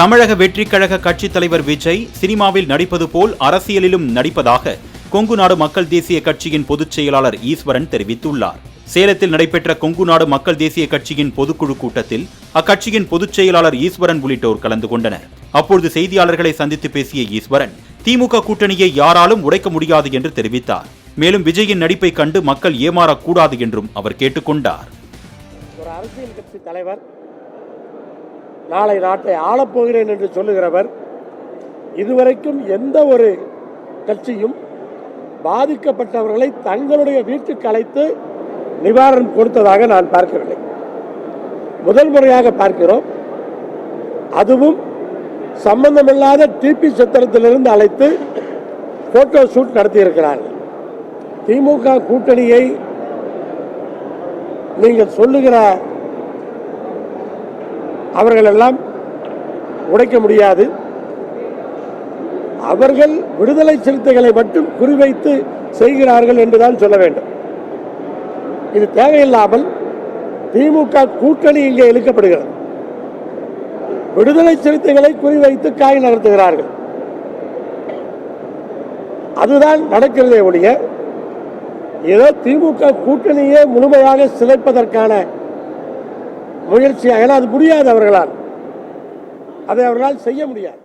தமிழக வெற்றிக் கழக கட்சித் தலைவர் விஜய் சினிமாவில் நடிப்பது போல் அரசியலிலும் நடிப்பதாக கொங்கு நாடு மக்கள் தேசிய கட்சியின் பொதுச் செயலாளர் ஈஸ்வரன் தெரிவித்துள்ளார். சேலத்தில் நடைபெற்ற கொங்கு நாடு மக்கள் தேசிய கட்சியின் பொதுக்குழு கூட்டத்தில் அக்கட்சியின் பொதுச் செயலாளர் ஈஸ்வரன் உள்ளிட்டோர் கலந்து கொண்டனர். அப்பொழுது செய்தியாளர்களை சந்தித்து பேசிய ஈஸ்வரன், திமுக கூட்டணியை யாராலும் உடைக்க முடியாது என்று தெரிவித்தார். மேலும் விஜயின் நடிப்பை கண்டு மக்கள் ஏமாறக்கூடாது என்றும் அவர் கேட்டுக்கொண்டார். ஒரு அரசியல் கட்சி தலைவர் நாளை நாட்டை ஆளப்போகிறேன் என்று சொல்லுகிறவர் இதுவரைக்கும் எந்த ஒரு கட்சியும் பாதிக்கப்பட்டவர்களை தங்களுடைய வீட்டுக்கு அழைத்து நிவாரணம் கொடுத்ததாக நான் பார்க்கவில்லை. முதல் முறையாக பார்க்கிறோம். அதுவும் சம்பந்தமில்லாத டிபி சத்திரத்திலிருந்து அழைத்து போட்டோ ஷூட் நடத்தியிருக்கிறார்கள். திமுக கூட்டணியை நீங்கள் சொல்லுகிற அவர்கள் எல்லாம் உடைக்க முடியாது. அவர்கள் விடுதலை சிறுத்தைகளை மட்டும் குறிவைத்து செய்கிறார்கள் என்றுதான் சொல்ல வேண்டும். இது தேவையில்லாமல் திமுக கூட்டணி இங்கே இழுக்கப்படுகிறது. விடுதலை சிறுத்தைகளை குறிவைத்து காய் நகர்த்துகிறார்கள். அதுதான் நடக்கிறதே ஒழிய ஏதோ திமுக கூட்டணியே முழுமையாக சிதைப்பதற்கான முயற்சி, ஏன்னா அது முடியாது, அதை அவர்களால் செய்ய முடியாது.